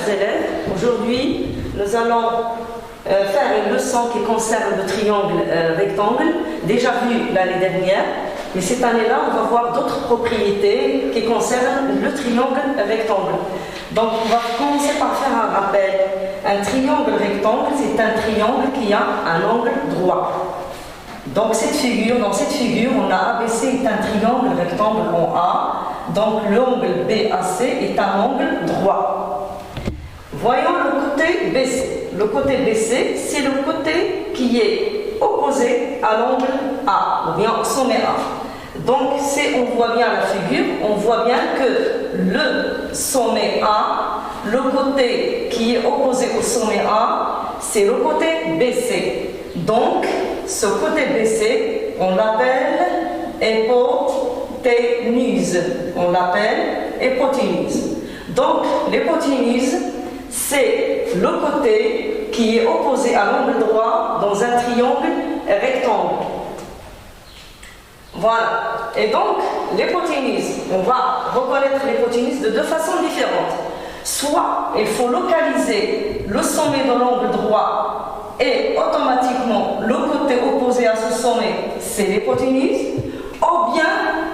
chers élèves, aujourd'hui nous allons faire une leçon qui concerne le triangle rectangle, déjà vu l'année dernière, mais cette année-là on va voir d'autres propriétés qui concernent le triangle rectangle. Donc on va commencer par faire un rappel. Un triangle rectangle, c'est un triangle qui a un angle droit. Donc dans cette figure, on a ABC est un triangle rectangle en A, donc l'angle BAC est un angle droit. Voyons le côté BC. Le côté BC, c'est le côté qui est opposé à l'angle A, ou bien au sommet A. Donc si on voit bien la figure, on voit bien que le sommet A, le côté qui est opposé au sommet A, c'est le côté BC. Donc, ce côté BC, on l'appelle hypoténuse. On l'appelle hypoténuse. Donc, l'hypoténuse, c'est le côté qui est opposé à l'angle droit dans un triangle rectangle. Voilà. Et donc, l'hypoténuse, on va reconnaître l'hypoténuse de deux façons différentes. Soit il faut localiser le sommet de l'angle droit et automatiquement le côté opposé à ce sommet, c'est l'hypoténuse, ou bien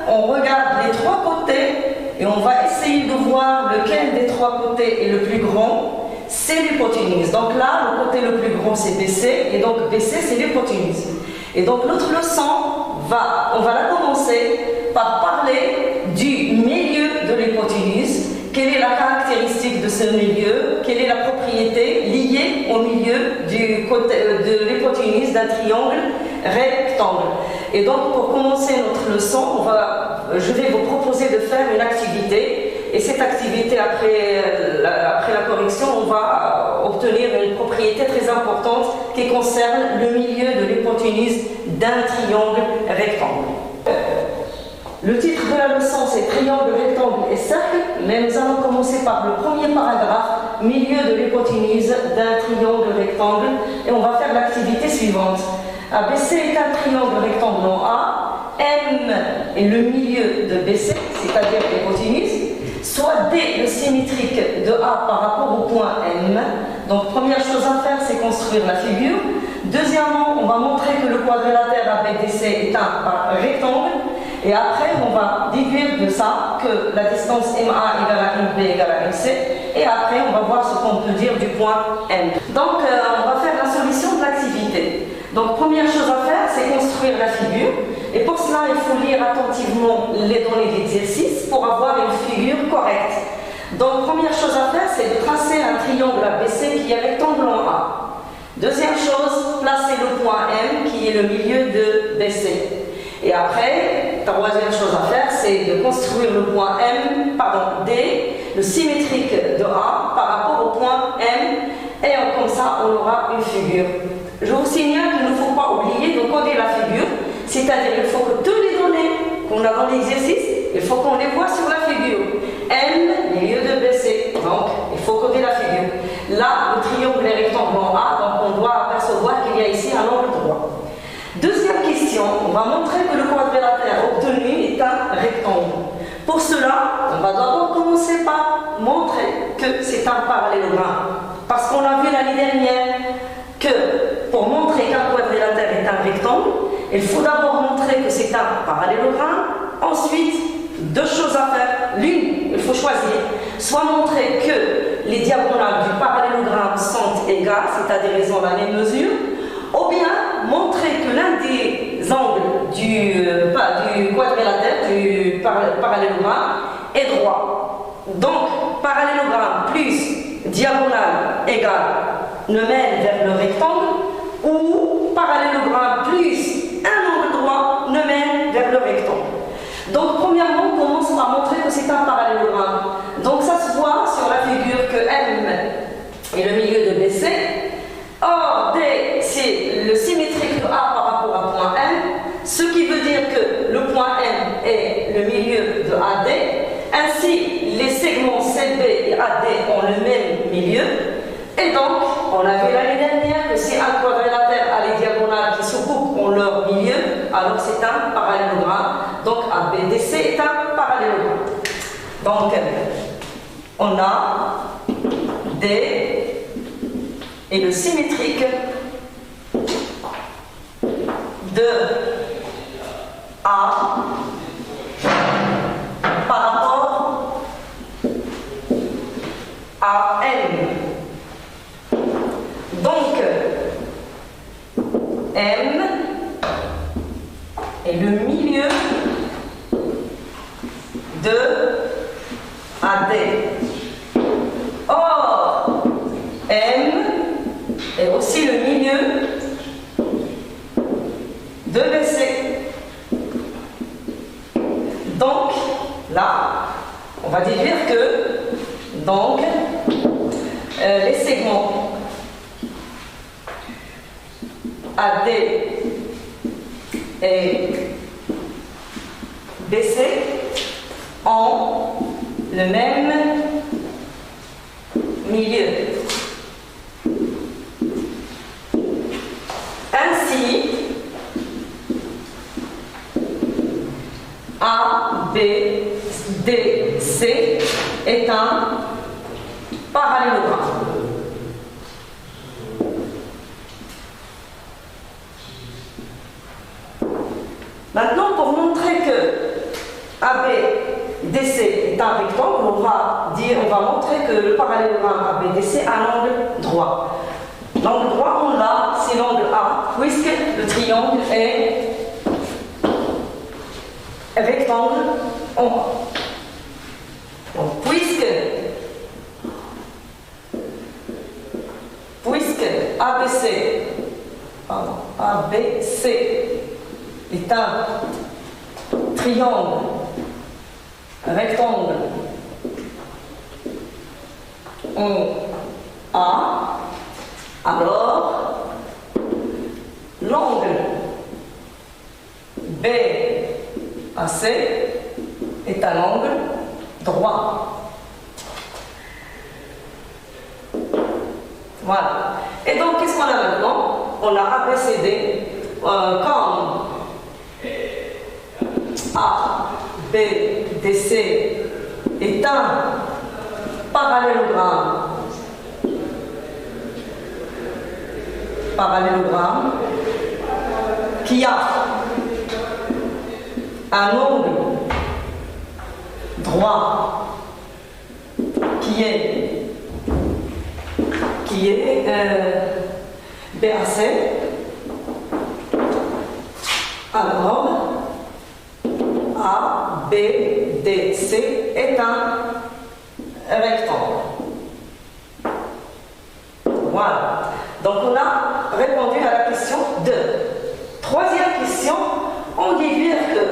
on regarde les trois côtés et on va essayer de voir lequel des trois côtés est le plus grand, c'est l'hypoténuse. Donc là, le côté le plus grand c'est BC, et donc BC c'est l'hypoténuse. Et donc notre leçon, on va la commencer par parler du milieu de l'hypoténuse. Quelle est la caractéristique de ce milieu? Quelle est la propriété liée au milieu du côté de l'hypoténuse d'un triangle rectangle? Et donc pour commencer notre leçon, je vais vous proposer de faire une activité. Et cette activité, après la correction, on va obtenir une propriété très importante qui concerne le milieu de l'hypoténuse d'un triangle rectangle. Le titre de la leçon, c'est triangle, rectangle et cercle, mais nous allons commencer par le premier paragraphe, milieu de l'hypoténuse d'un triangle rectangle, et on va faire l'activité suivante. ABC est un triangle rectangle en A, M est le milieu de BC, c'est-à-dire l'hypoténuse, soit D le symétrique de A par rapport au point M. Donc première chose à faire, c'est construire la figure. Deuxièmement, on va montrer que le quadrilatère ABDC est un rectangle. Et après, on va déduire de ça que la distance MA égale à MB égale à MC. Et après, on va voir ce qu'on peut dire du point M. Donc, on va faire la solution de l'activité. Donc, première chose à faire, c'est construire la figure. Et pour cela, il faut lire attentivement les données d'exercice pour avoir une figure correcte. Donc, première chose à faire, c'est de tracer un triangle ABC qui est rectangle en A. Deuxième chose, placer le point M qui est le milieu de BC. Et après, troisième chose à faire, c'est de construire le point D, le symétrique de A par rapport au point M, et comme ça, on aura une figure. Je vous signale qu'il ne faut pas oublier de coder la figure, c'est-à-dire qu'il faut que toutes les données qu'on a dans l'exercice, il faut qu'on les voit sur la figure. M, milieu de BC, donc il faut coder la figure. Là, le triangle est rectangle en A, donc on doit apercevoir qu'il y a ici un angle droit. Deuxième question, on va montrer que le quadrilatère obtenu est un rectangle. Pour cela, on va d'abord commencer par montrer que c'est un parallélogramme. Parce qu'on a vu l'année dernière que pour montrer qu'un quadrilatère est un rectangle, il faut d'abord montrer que c'est un parallélogramme. Ensuite, deux choses à faire. L'une, il faut choisir. Soit montrer que les diagonales du parallélogramme sont égales, c'est-à-dire elles ont la même mesure, ou bien montrer que l'un des angles du quadrilatère, du parallélogramme, est droit. Donc, parallélogramme plus diagonale égale ne mène vers le rectangle, ou parallélogramme plus un angle droit ne mène vers le rectangle. Donc, premièrement, on commence par montrer que c'est un parallélogramme. Donc, ça se voit sur la figure que M est le milieu de BC. Or, D, c'est le symétrique de A par rapport à point M, ce qui veut dire que le point M est le milieu de AD. Ainsi, les segments CB et AD ont le même milieu. Et donc, on a vu l'année dernière que si un quadrilatère a les diagonales qui se coupent en leur milieu, alors c'est un parallélogramme. Donc, ABDC est un parallélogramme. Donc, on a D et le symétrique de A par rapport à M. Donc, M est le milieu de AD. Or, M est aussi le milieu de BC. Donc, là, on va déduire que donc, les segments AD et BC ont le même milieu. Ainsi, A, B, D, C est un parallélogramme. Maintenant, pour montrer que ABDC est un rectangle, on va montrer que le parallélogramme ABDC a un angle droit. L'angle droit, on l'a, c'est l'angle A, puisque le triangle est rectangle en A. Donc, puisque ABC est un triangle rectangle en A, alors l'angle BAC est un angle droit. Voilà. Et donc, qu'est-ce qu'on a maintenant? On a ABCD comme ABDC est un parallélogramme qui a un angle droit qui est BAC. Alors, ABDC est un rectangle. Voilà. Donc, on a répondu à la question 2. Troisième question, on déduit que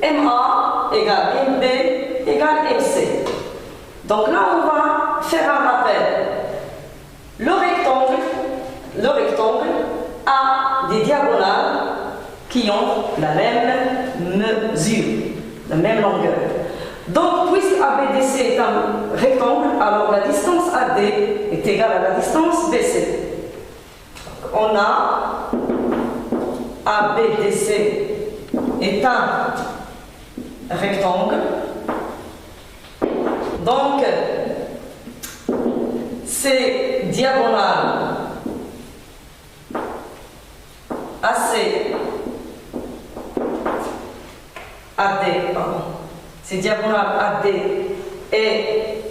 MA égale MB égale MC. Donc là, on va faire un rappel. Le rectangle a des diagonales qui ont la même mesure, la même longueur. Donc, puisque ABDC est un rectangle, alors la distance AD est égale à la distance BC. On a ABDC est un rectangle. Donc, ces diagonales ces diagonales AD et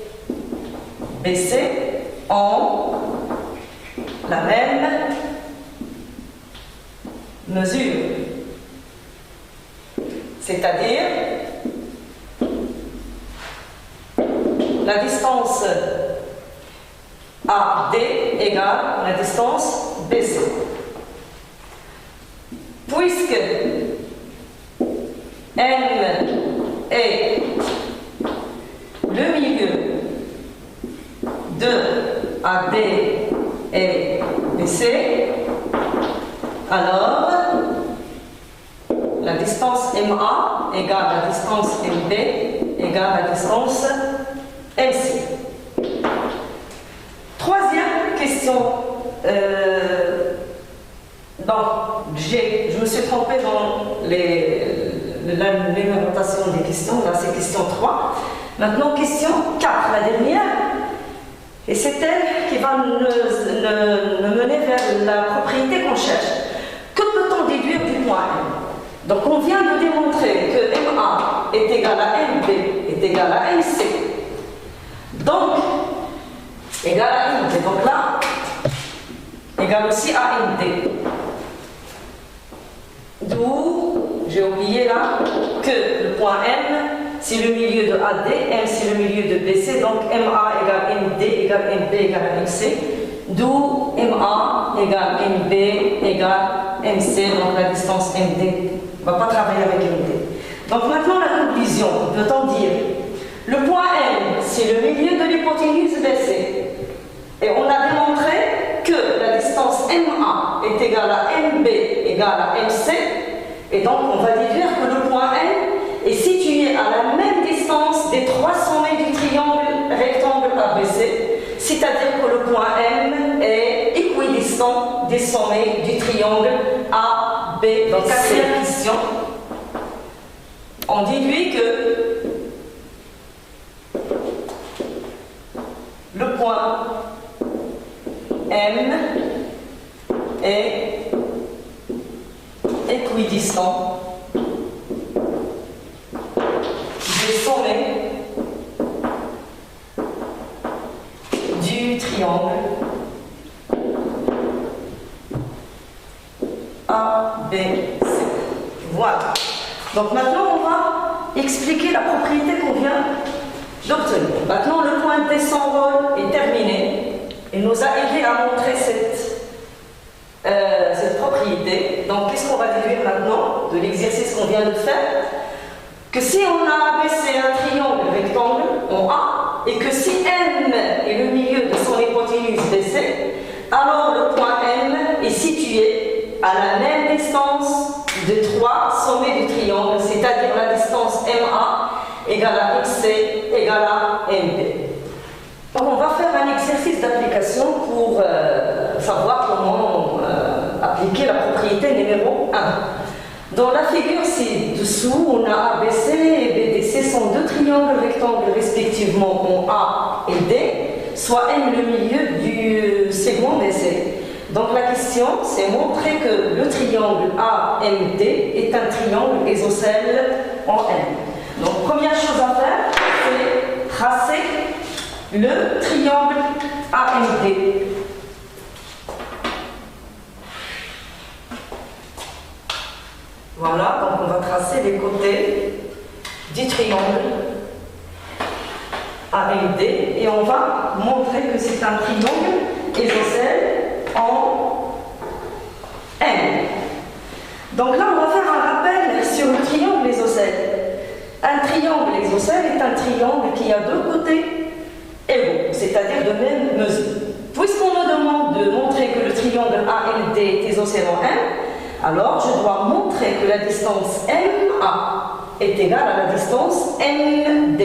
BC ont la même mesure. C'est-à-dire la distance AD égale la distance BC. Puisque M est le milieu de AD et BC, alors la distance MA égale la distance MB égale la distance MC. Troisième question. Je me suis trompée dans l'énumération des questions. Là, c'est question 3. Maintenant, question 4, la dernière. Et c'est elle qui va nous mener vers la propriété qu'on cherche. Que peut-on déduire du point M? Donc on vient de démontrer que MA est égal à MB est égal à MC. Donc, égal à MD. Donc là, égal aussi à MD. D'où, j'ai oublié là, que le point M, c'est le milieu de AD, M c'est le milieu de BC, donc MA égale MD égale MB égale MC. D'où MA égale MB égale MC, donc la distance MD. On ne va pas travailler avec MD. Donc maintenant la conclusion, peut-on dire, le point M, c'est le milieu de l'hypoténuse BC. Et on a démontré que la distance MA est égale à MB égale à MC. Et donc on va déduire que le point M est situé à la même distance des trois sommets du triangle rectangle ABC. C'est-à-dire que le point M est équidistant des sommets du triangle ABC. Donc quatrième question, on déduit que le point M est équidistant des sommets du triangle ABC. Voilà. Donc maintenant on va expliquer la propriété qu'on vient d'obtenir. Maintenant le point D sans rôle est terminé. Il nous a aidé à montrer cette propriété. Donc qu'est-ce qu'on va déduire maintenant de l'exercice qu'on vient de faire? Que si on a abaissé un triangle rectangle en A et que si M est le milieu de son hypoténuse BC, alors le point M est situé à la même distance de trois sommets du triangle, c'est-à-dire la distance MA égale à MC égale à MB. Donc on va faire un exercice d'application pour savoir comment appliquer la propriété numéro 1. Dans la figure ci-dessous, on a ABC et BDC sont deux triangles rectangles respectivement en A et D, soit M le milieu du segment BC. Donc la question, c'est montrer que le triangle AMD est un triangle isocèle en M. Donc première chose à faire, c'est tracer le triangle AMD. Voilà, donc on va tracer les côtés du triangle AMD et on va montrer que c'est un triangle isocèle en M. Donc là, on va faire un rappel sur le triangle isocèle. Un triangle isocèle est un triangle qui a deux côtés égaux, c'est-à-dire de même mesure. Puisqu'on me demande de montrer que le triangle AMD est isocèle en M, alors je dois montrer que la distance MA est égale à la distance MD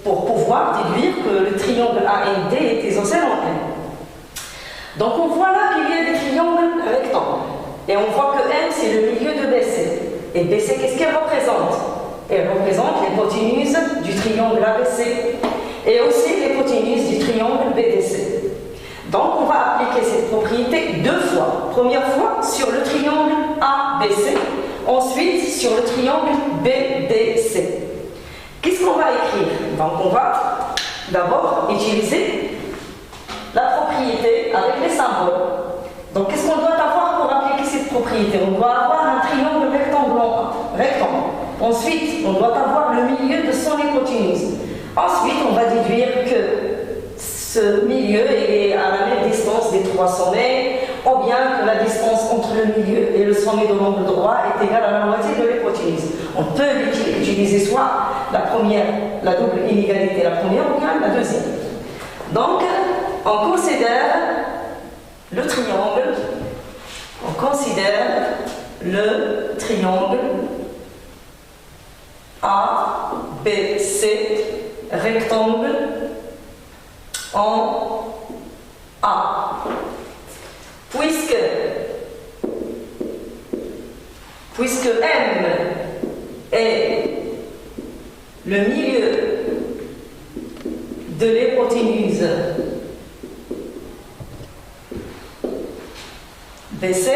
pour pouvoir déduire que le triangle AMD est isocèle en M. Donc on voit là qu'il y a des triangles rectangles et on voit que M c'est le milieu de BC. Et BC, qu'est-ce qu'elle représente? Elle représente l'hypoténuse du triangle ABC et aussi l'hypoténuse du triangle BDC. Donc on va appliquer cette propriété deux fois. Première fois sur le triangle ABC, ensuite sur le triangle BDC. Qu'est-ce qu'on va écrire? Donc on va d'abord utiliser la propriété avec les symboles. Donc qu'est-ce qu'on doit avoir pour appliquer cette propriété? On doit avoir un triangle rectangle. Ensuite, on doit avoir le milieu de son hypoténuse. Ensuite, on va déduire que ce milieu est à la même distance des trois sommets, ou bien que la distance entre le milieu et le sommet de l'angle droit est égale à la moitié de l'hypoténuse. On peut utiliser soit la première, la double inégalité, la première, ou bien la deuxième. Donc, on considère le triangle, ABC rectangle en A. Puisque M est le milieu de l'hypoténuse BC.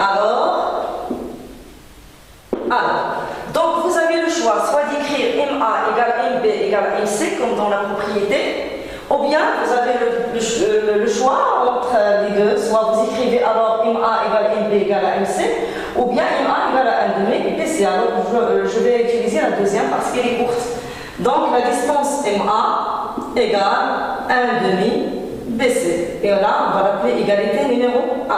Alors, donc vous avez le choix soit d'écrire MA égale MB égale MC comme dans la propriété, ou bien vous avez le choix entre les deux, soit vous écrivez alors MA égale MB égale MC, ou bien MA égale à 1,5 BC. Alors je vais utiliser la deuxième parce qu'elle est courte. Donc la distance MA égale 1,5 BC. Et là, on va l'appeler égalité numéro 1.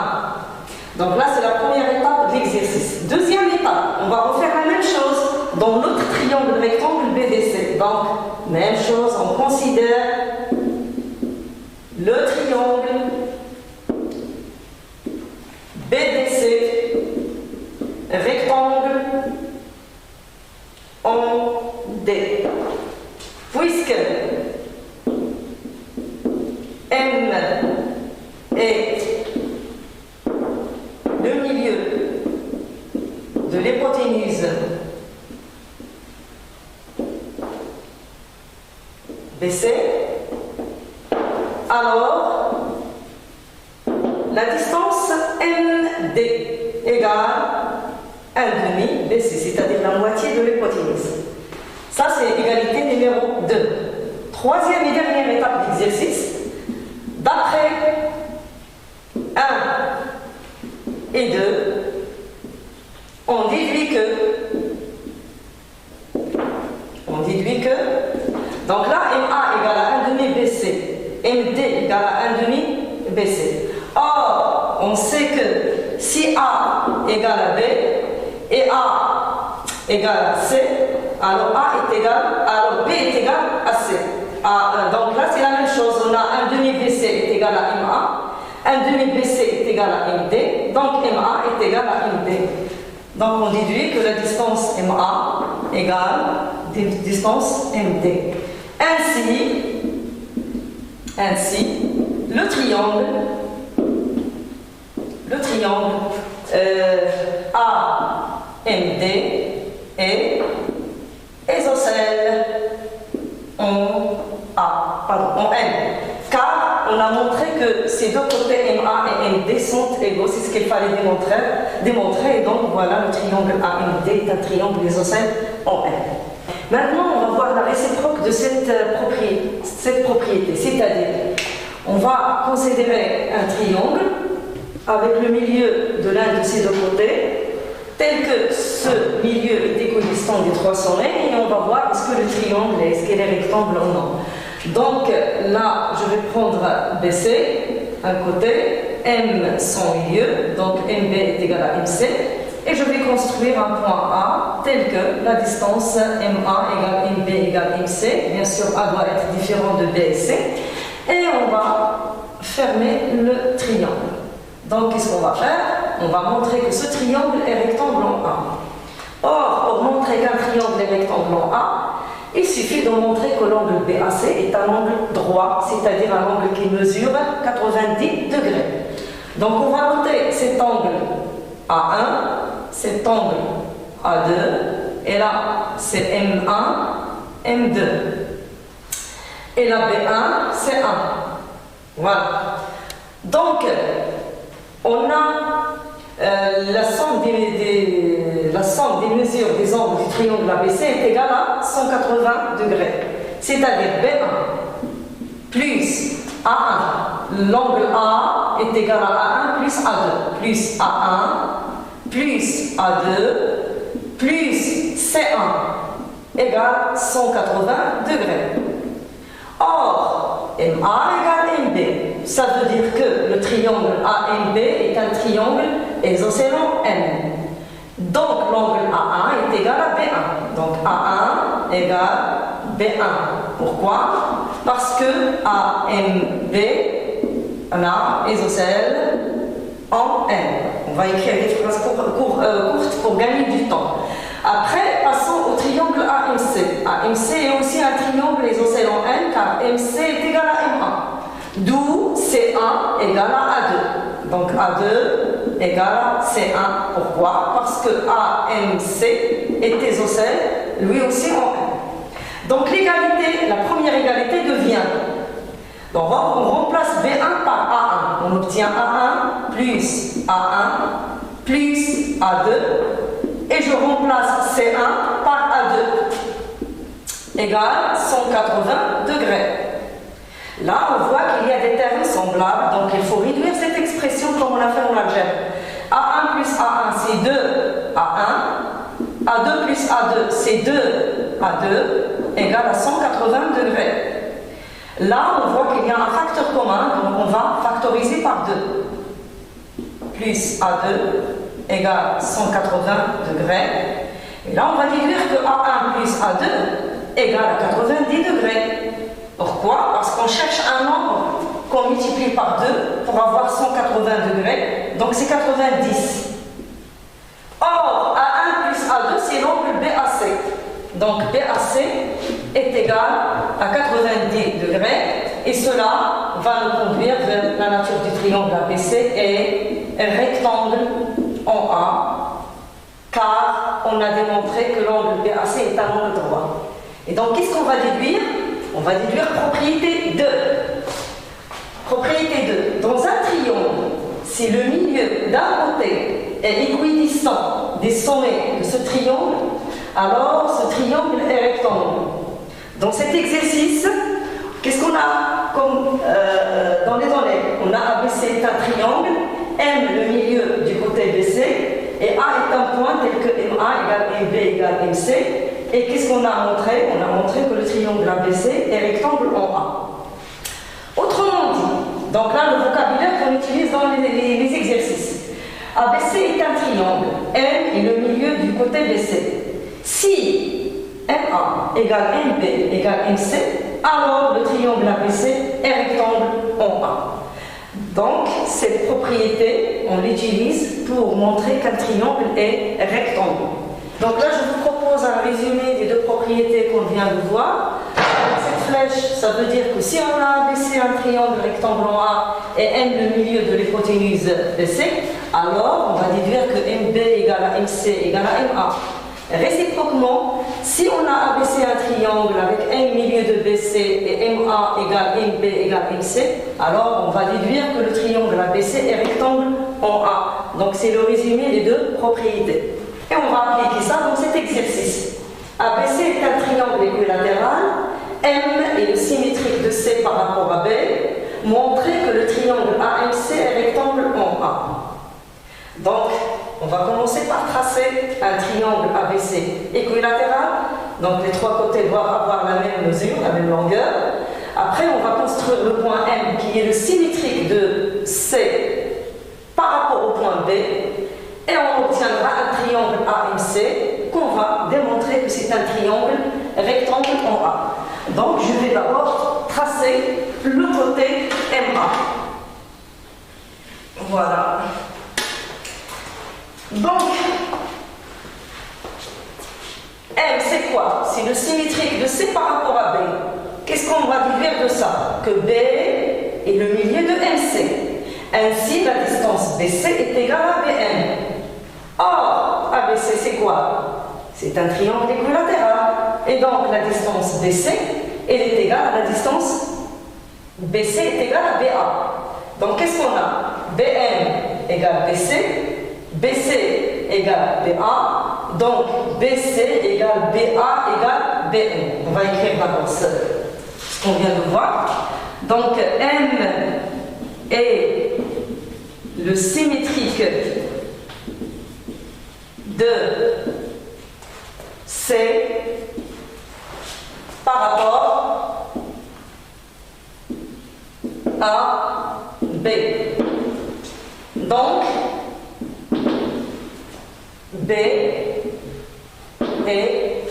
Donc là, c'est la première étape de l'exercice. Deuxième étape, on va refaire la même chose dans notre triangle rectangle BDC. Donc, même chose, on considère le triangle BDC, rectangle en D. Puisque M est le milieu de l'hypoténuse BC, alors la distance MD égale 1,5 BC, c'est-à-dire la moitié de l'hypoténuse. Ça, c'est égalité numéro 2. Troisième et dernière étape d'exercice. D'après 1 et 2, on déduit que, donc là, MA égale à 1,5 BC, MD égale à 1,5 BC. Or, on sait que si A égale à B et A égale à C, alors B est égal à C. Donc là, c'est la même chose. On a 1,5 BC est égal à MA, 1,5 BC est égal à MD, donc MA est égal à MD. Donc on déduit que la distance MA égale distance MD. Ainsi, le triangle AMD est isocèle en M. Car on a montré que ces deux côtés MA et MD sont égaux, c'est ce qu'il fallait démontrer, et donc voilà, le triangle AMD est un triangle isocèle en M. Maintenant, on va voir la réciproque de cette propriété, c'est-à-dire, on va considérer un triangle avec le milieu de l'un de ces deux côtés, tel que ce milieu est équidistant des trois sommets, et on va voir est-ce que le triangle est rectangle ou non. Donc là, je vais prendre BC, un côté, M son milieu, donc MB est égal à MC, et je vais construire un point A tel que la distance MA égale MB égale MC. Bien sûr, A doit être différent de B et C, et on va fermer le triangle. Donc, qu'est-ce qu'on va faire? On va montrer que ce triangle est rectangle en A. Or, pour montrer qu'un triangle est rectangle en A, il suffit de montrer que l'angle BAC est un angle droit, c'est-à-dire un angle qui mesure 90 degrés. Donc, on va noter cet angle A1, cet angle A2, et là, c'est M1, M2. Et la B1, c'est 1. Voilà. Donc, on a la somme des mesures des angles du triangle ABC est égale à 180 degrés. C'est-à-dire B1 plus A1. L'angle A est égal à A1 plus A2. Plus A1 plus A2 plus C1 égale 180 degrés. Or, MA égale MB. Ça veut dire que le triangle AMB est un triangle isocèle en M. Donc, l'angle A1 est égal à B1. Donc, A1 égale B1. Pourquoi? Parce que AMB, on a isocèle en M. On va écrire des phrases courtes pour gagner du temps. Après, passons au triangle AMC. AMC est aussi un triangle isocèle en M car MC est égal à M1. D'où C1 égale à A2. Donc A2 égale à C1. Pourquoi? Parce que AMC est isocèle, lui aussi en M. Donc l'égalité, la première égalité devient. Donc on remplace B1 par A1. On on obtient A1 plus A1 plus A2 et je remplace C1 par A2 égale 180 degrés. Là, on voit qu'il y a des termes semblables, donc il faut réduire cette expression comme on a fait en algèbre. A1 plus A1, c'est 2 A1. A2 plus A2, c'est 2 A2, égale à 180 degrés. Là, on voit qu'il y a un facteur commun, donc on va factoriser par 2. Plus A2 égale 180 degrés. Et là, on va déduire que A1 plus A2 égale à 90 degrés. Pourquoi? Parce qu'on cherche un nombre qu'on multiplie par 2 pour avoir 180 degrés, donc c'est 90. Or, A1 plus A2, c'est l'angle BAC. Donc BAC est égal à 90 degrés, et cela va nous conduire vers la nature du triangle ABC et un rectangle en A, car on a démontré que l'angle BAC est un angle droit. Et donc, qu'est-ce qu'on va déduire? On va déduire propriété 2. Propriété 2. Dans un triangle, si le milieu d'un côté est équidistant des sommets de ce triangle, alors ce triangle est rectangle. Dans cet exercice, qu'est-ce qu'on a comme, dans les données? On a ABC est un triangle, M le milieu du côté BC, et A est un point tel que MA égale MB égale MC. Et qu'est-ce qu'on a montré? On a montré que le triangle ABC est rectangle en A. Autrement dit, donc là le vocabulaire qu'on utilise dans les exercices. ABC est un triangle, M est le milieu du côté BC. Si MA égale MB égale MC, alors le triangle ABC est rectangle en A. Donc cette propriété, on l'utilise pour montrer qu'un triangle est rectangle. Donc là, je vous propose un résumé des deux propriétés qu'on vient de voir. Cette flèche, ça veut dire que si on a ABC un triangle rectangle en A et M le milieu de l'hypoténuse BC, alors on va déduire que MB égale à MC égale à MA. Réciproquement, si on a ABC un triangle avec M milieu de BC et MA égale MB égale MC, alors on va déduire que le triangle ABC est rectangle en A. Donc c'est le résumé des deux propriétés. Et on va appliquer ça dans cet exercice. ABC est un triangle équilatéral, M est le symétrique de C par rapport à B, montrer que le triangle AMC est rectangle en A. Donc, on va commencer par tracer un triangle ABC équilatéral, donc les trois côtés doivent avoir la même mesure, la même longueur. Après, on va construire le point M qui est le symétrique de C par rapport au point B. Et on obtiendra un triangle AMC qu'on va démontrer que c'est un triangle rectangle en A. Donc je vais d'abord tracer le côté MA. Voilà. Donc, M c'est quoi? C'est le symétrique de C par rapport à B. Qu'est-ce qu'on va déduire de ça? Que B est le milieu de MC. Ainsi, la distance BC est égale à BM. Or, ABC, c'est quoi? C'est un triangle équilatéral. Et donc, la distance BC, elle est égale à la distance BC est égale à BA. Donc, qu'est-ce qu'on a? BM égale BC, BC égale BA, donc BC égale BA égale BM. On va écrire d'abord ce qu'on vient de voir. Donc, M est le symétrique de C par rapport à B. Donc, B est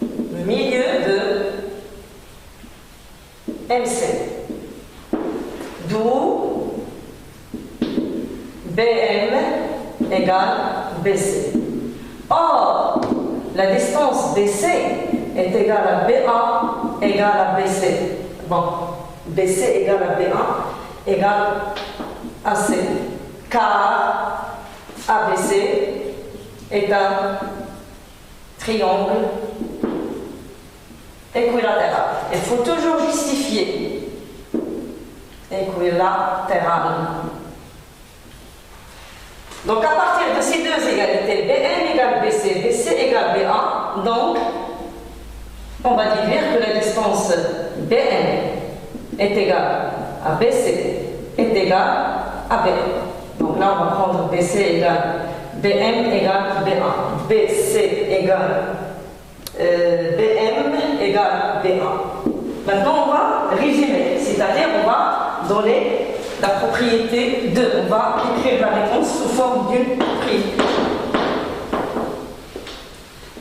le milieu de MC. D'où BM égale BC. Or, la distance BC est égale à BA égale à BC. Bon, BC égale à BA égale à C. Car ABC est un triangle équilatéral. Il faut toujours justifier équilatérale. Donc à partir de ces deux égalités, BM égale BC, BC égale BA, donc on va dire que la distance BM est égale à BC est égale à BA. Donc là on va prendre BC égale BM égale BA, BC égale BM égale BA. Maintenant on va résumer, c'est-à-dire on va donner la propriété de. On va écrire la réponse sous forme d'une propriété.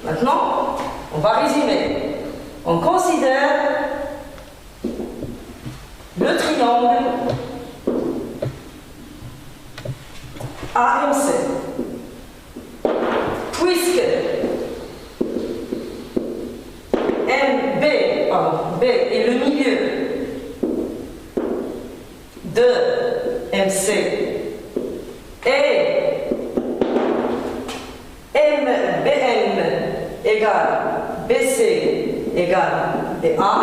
Maintenant, on va résumer. On considère le triangle AMC. Puisque B est le milieu de MC et MBN égale BC égale BA,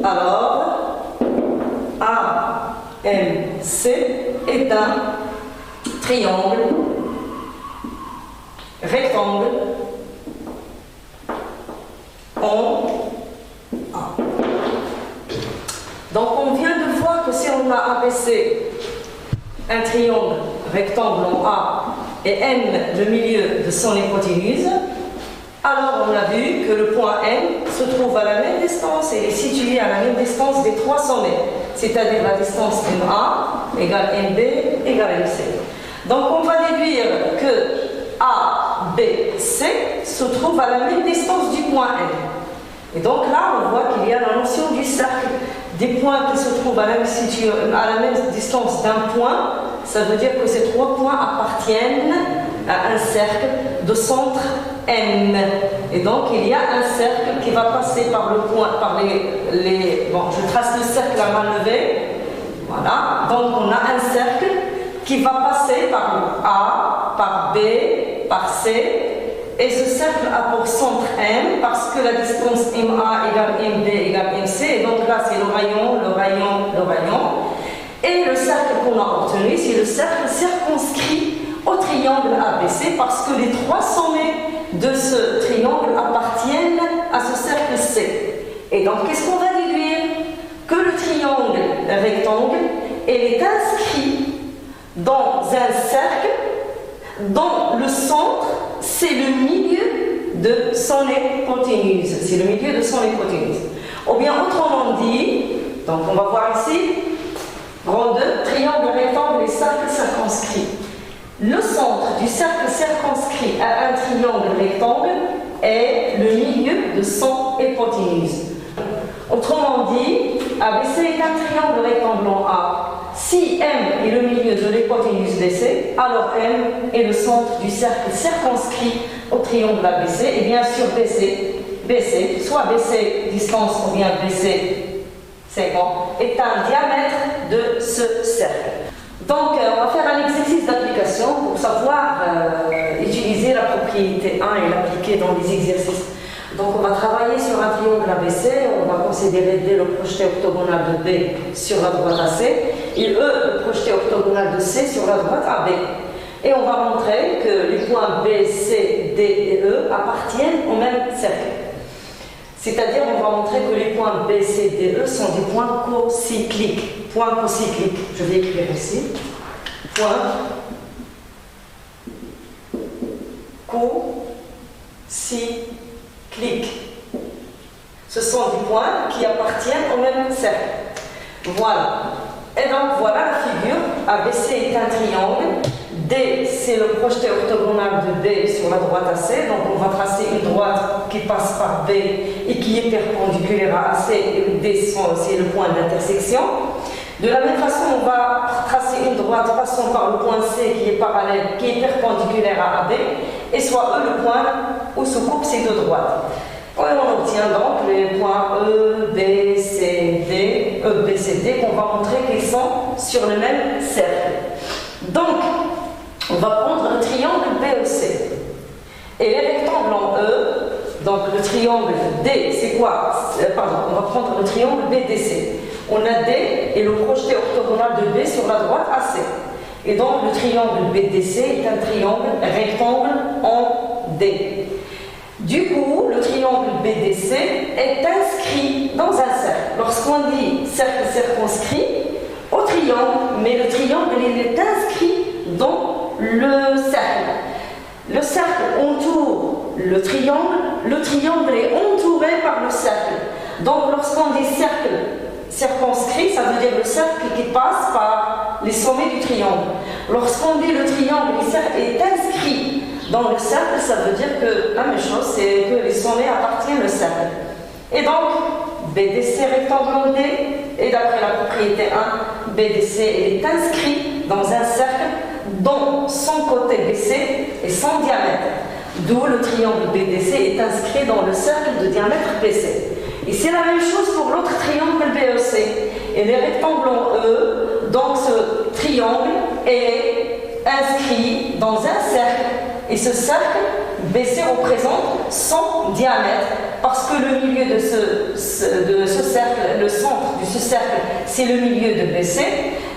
alors AMC est un triangle rectangle en A. Donc on vient de voir que si on a abaissé un triangle rectangle en A et N le milieu de son hypoténuse, alors on a vu que le point N se trouve à la même distance et est situé à la même distance des trois sommets, c'est-à-dire la distance MA égale MB égale MC. Donc on va déduire que ABC se trouve à la même distance du point N. Et donc là on voit qu'il y a la notion du cercle. Des points qui se trouvent à la même distance d'un point, ça veut dire que ces trois points appartiennent à un cercle de centre N. Et donc il y a un cercle qui va passer par le point, par bon, je trace le cercle à main levée. Voilà. Donc on a un cercle qui va passer par A, par B, par C. Et ce cercle a pour centre M parce que la distance MA égale MB égale MC. Et donc là, c'est le rayon, le rayon, le rayon. Et le cercle qu'on a obtenu, c'est le cercle circonscrit au triangle ABC parce que les trois sommets de ce triangle appartiennent à ce cercle C. Et donc, qu'est-ce qu'on va déduire? Que le triangle rectangle, il est inscrit dans un cercle dont le centre, c'est le milieu de son hypoténuse. C'est le milieu de son hypoténuse. Ou bien autrement dit, donc on va voir ici, rond 2, triangle rectangle et cercle circonscrit. Le centre du cercle circonscrit à un triangle rectangle est le milieu de son hypoténuse. Autrement dit, ABC est un triangle rectangle en A. Si M est le milieu de l'hypoténuse BC, alors M est le centre du cercle circonscrit au triangle ABC. Et bien sûr, BC, soit BC distance ou bien BC segment, est un diamètre de ce cercle. Donc, on va faire un exercice d'application pour savoir utiliser la propriété 1 et l'appliquer dans les exercices. Donc, on va travailler sur un triangle ABC, on va considérer D le projeté octogonal de B sur la droite AC et E le projeté octogonal de C sur la droite AB. Et on va montrer que les points B, C, D et E appartiennent au même cercle. C'est-à-dire, on va montrer que les points B, C, D, E sont des points cocycliques. Points cocycliques, je vais écrire ici. Points cocycliques. Ce sont des points qui appartiennent au même cercle. Voilà. Et donc, voilà la figure. ABC est un triangle. D, c'est le projeté octogonal de B sur la droite AC. Donc, on va tracer une droite qui passe par B et qui est perpendiculaire à AC. Et D, c'est le point d'intersection. De la même façon, on va tracer une droite passant par le point C qui est parallèle, qui est perpendiculaire à AB. Et soit E le point où se coupent ces deux droites. Et on obtient donc les points E, B, C, D, E, B, C, D, qu'on va montrer qu'ils sont sur le même cercle. Donc, on va prendre un triangle BEC. Et les rectangles en E donc le triangle D, c'est quoi? Pardon, on va prendre le triangle BDC. On a D et le projeté orthogonal de B sur la droite AC. Et donc le triangle BDC est un triangle rectangle en D. Du coup, le triangle BDC est inscrit dans un cercle. Lorsqu'on dit cercle circonscrit, au triangle, mais le triangle il est inscrit dans le cercle. Le cercle entoure le triangle est entouré par le cercle. Donc lorsqu'on dit cercle circonscrit, ça veut dire le cercle qui passe par les sommets du triangle. Lorsqu'on dit le triangle est inscrit dans le cercle, ça veut dire que la même chose, c'est que les sommets appartiennent au cercle. Et donc, BDC rectangle en D, et d'après la propriété 1, BDC est inscrit dans un cercle dont son côté BC est sans diamètre. D'où le triangle BDC est inscrit dans le cercle de diamètre BC. Et c'est la même chose pour l'autre triangle BEC. Et les rectangles en E, donc ce triangle est inscrit dans un cercle. Et ce cercle BC représente son diamètre parce que le milieu de ce cercle, le centre de ce cercle, c'est le milieu de BC.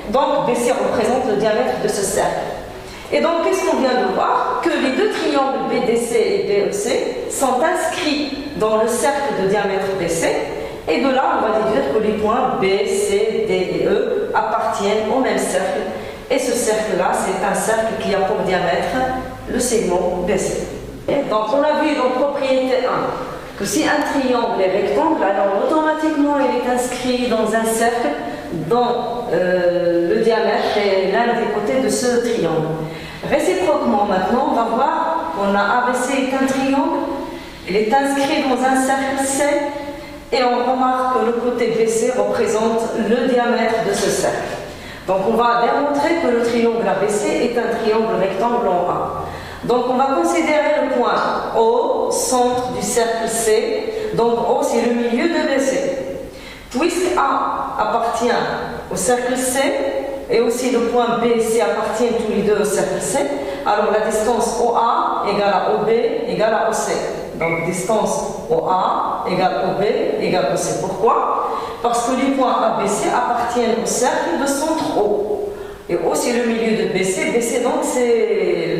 Donc BC représente le diamètre de ce cercle. Et donc qu'est-ce qu'on vient de voir? Que les deux triangles BDC et BEC sont inscrits dans le cercle de diamètre BC. Et de là, on va déduire que les points B, C, D et E appartiennent au même cercle. Et ce cercle-là, c'est un cercle qui a pour diamètre le segment BC. Et donc on a vu dans propriété 1 que si un triangle est rectangle, alors automatiquement il est inscrit dans un cercle dont le diamètre est l'un des côtés de ce triangle. Réciproquement, maintenant, on va voir qu'on a ABC est un triangle, il est inscrit dans un cercle C, et on remarque que le côté BC représente le diamètre de ce cercle. Donc on va démontrer que le triangle ABC est un triangle rectangle en A. Donc on va considérer le point O, centre du cercle C. Donc O c'est le milieu de BC. Puisque A appartient au cercle C et aussi le point B et C appartiennent tous les deux au cercle C, alors la distance OA égale à OB égale à OC. Donc distance OA égale OB égale OC. Pourquoi? Parce que les points ABC appartiennent au cercle de centre O. Et O c'est le milieu de BC. BC donc c'est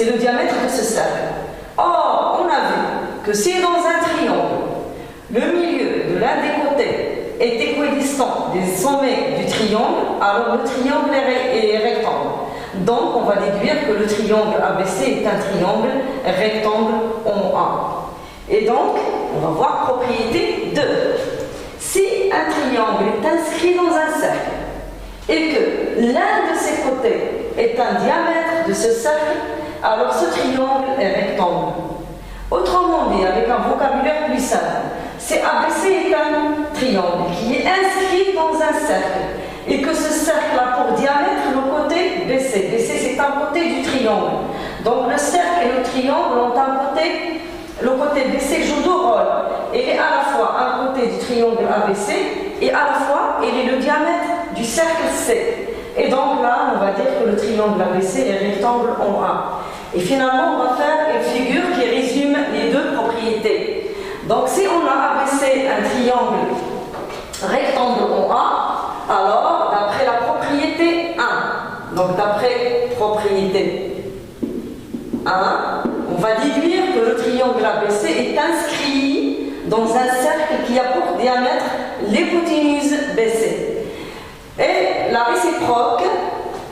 le diamètre de ce cercle. Or, on a vu que si dans un triangle, le milieu de l'un des côtés est équidistant des sommets du triangle, alors le triangle est rectangle. Donc, on va déduire que le triangle ABC est un triangle rectangle en A. Et donc, on va voir propriété 2. Si un triangle est inscrit dans un cercle et que l'un de ses côtés est un diamètre de ce cercle, alors ce triangle est rectangle. Autrement dit, avec un vocabulaire plus simple, c'est ABC est un triangle qui est inscrit dans un cercle et que ce cercle a pour diamètre le côté BC. BC c'est un côté du triangle. Donc le cercle et le triangle ont un côté, le côté BC joue deux rôles. Il est à la fois un côté du triangle ABC et à la fois il est le diamètre du cercle C. Et donc là, on va dire que le triangle ABC est rectangle en A. Et finalement, on va faire une figure qui résume les deux propriétés. Donc si on a ABC un triangle rectangle en A, alors d'après la propriété 1, donc d'après propriété 1, on va déduire que le triangle ABC est inscrit dans un cercle qui a pour diamètre l'hypoténuse BC. Et la réciproque,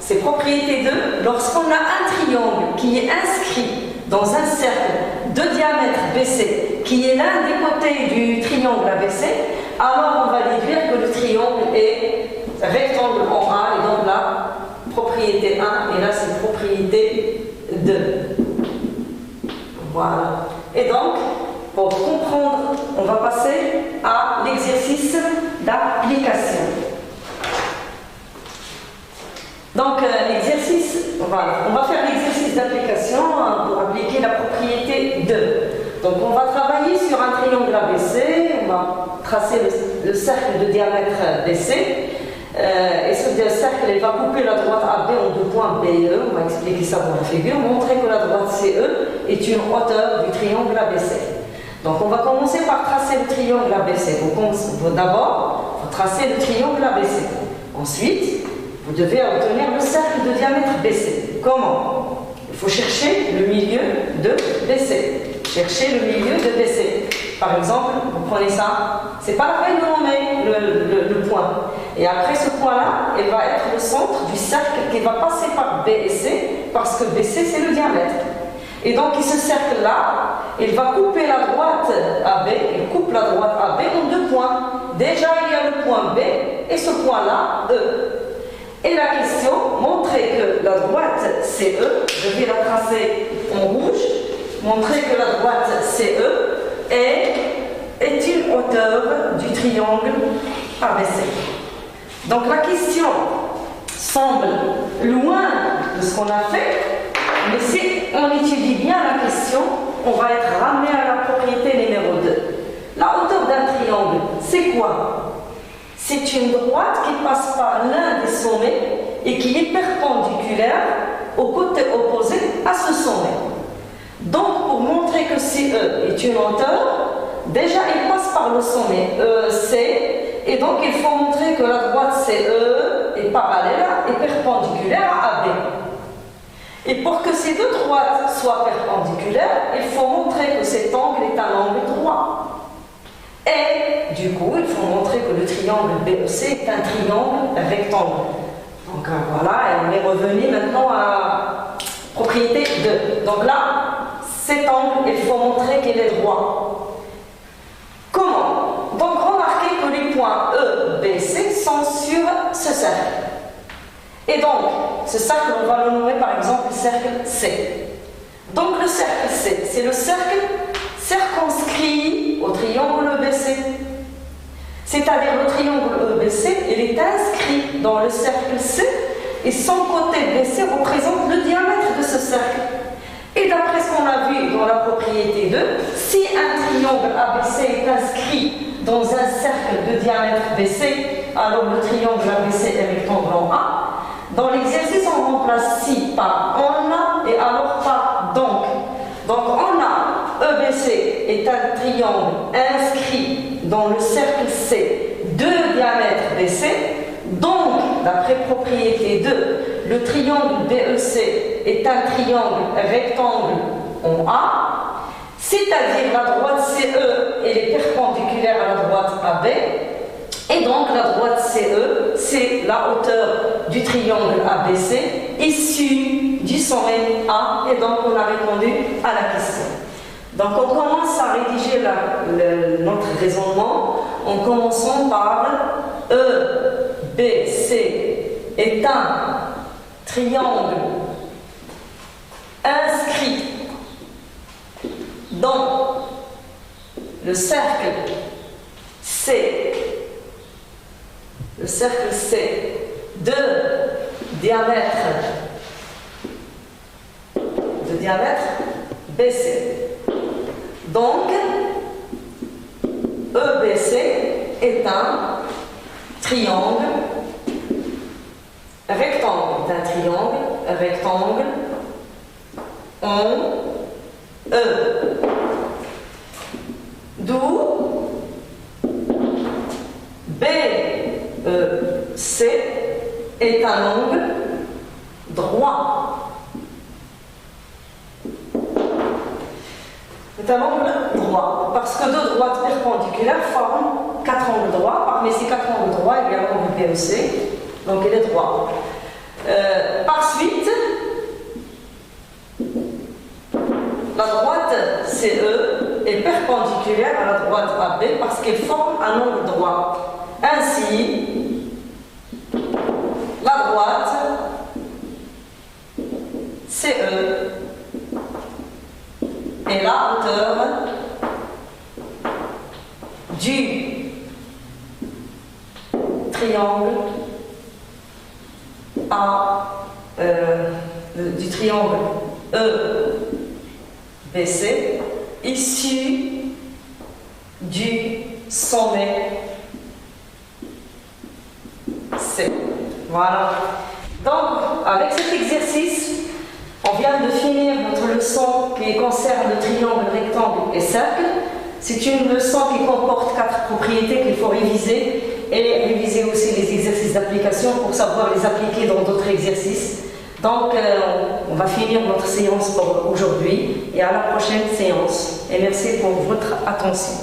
c'est propriété 2, lorsqu'on a un triangle qui est inscrit dans un cercle de diamètre BC, qui est l'un des côtés du triangle ABC, alors on va déduire que le triangle est rectangle en A, et donc là, propriété 1, et là c'est propriété 2. Voilà. Et donc, pour comprendre, on va passer à l'exercice d'application. Donc l'exercice, voilà, on va faire l'exercice d'application pour appliquer la propriété 2. Donc on va travailler sur un triangle ABC, on va tracer le cercle de diamètre BC. Et ce cercle il va couper la droite AB en deux points B et E. On va expliquer ça dans la figure. Montrer que la droite CE est une hauteur du triangle ABC. Donc on va commencer par tracer le triangle ABC. D'abord, vous tracez le triangle ABC. Ensuite, vous devez obtenir le cercle de diamètre BC. Comment? Il faut chercher le milieu de BC. Cherchez le milieu de BC. Par exemple, vous prenez ça, c'est pas la peine de nommer le point. Et après ce point-là, il va être le centre du cercle qui va passer par B et C, parce que BC c'est le diamètre. Et donc ce cercle-là, il va couper la droite AB, il coupe la droite AB en deux points. Déjà il y a le point B et ce point-là, E. Et la question, montrer que la droite CE, je vais la tracer en rouge, montrer que la droite CE est une hauteur du triangle ABC. Donc la question semble loin de ce qu'on a fait, mais si on étudie bien la question, on va être ramené à la propriété numéro 2. La hauteur d'un triangle, c'est quoi? C'est une droite qui passe par l'un des sommets et qui est perpendiculaire au côté opposé à ce sommet. Donc, pour montrer que CE est une hauteur, déjà il passe par le sommet EC, et donc il faut montrer que la droite CE est parallèle et perpendiculaire à AB. Et pour que ces deux droites soient perpendiculaires, il faut montrer que cet angle est un angle droit. Et du coup, il faut montrer que le triangle BEC est un triangle rectangle. Donc voilà, et on est revenu maintenant à propriété 2. Donc là, cet angle, il faut montrer qu'il est droit. Comment? Donc remarquez que les points E, B, C sont sur ce cercle. Et donc, ce cercle, on va le nommer par exemple cercle C. Donc le cercle C, c'est le cercle circonscrit au triangle EBC. C'est-à-dire le triangle EBC, il est inscrit dans le cercle C et son côté BC représente le diamètre de ce cercle. Et d'après ce qu'on a vu dans la propriété 2, si un triangle ABC est inscrit dans un cercle de diamètre BC, alors le triangle ABC est rectangle en A. Dans l'exercice, on remplace si par en A et alors par donc. Donc en A, EBC est un triangle inscrit dans le cercle C de diamètre BC. Donc, d'après propriété 2, le triangle BEC est un triangle rectangle en A, c'est-à-dire la droite CE elle est perpendiculaire à la droite AB, et donc la droite CE c'est la hauteur du triangle ABC issue du sommet A, et donc on a répondu à la question. Donc on commence à rédiger notre raisonnement en commençant par EBC est un triangle inscrit dans le cercle C, de diamètre BC. Donc, EBC est un triangle rectangle, en E. D'où BEC est un angle droit. C'est un angle droit, parce que deux droites perpendiculaires forment quatre angles droits. Parmi ces quatre angles droits, il y a l'angle BEC, donc il est droit. Par suite, la droite CE est perpendiculaire à la droite AB parce qu'elle forme un angle droit. Ainsi, la droite CE est la hauteur du triangle du triangle EBC issu du sommet C. Voilà. Donc, avec cet exercice, on vient de finir notre leçon qui concerne le triangle, rectangle et cercle. C'est une leçon qui comporte 4 propriétés qu'il faut réviser et réviser aussi les exercices d'application pour savoir les appliquer dans d'autres exercices. Donc, on va finir notre séance pour aujourd'hui et à la prochaine séance. Et merci pour votre attention.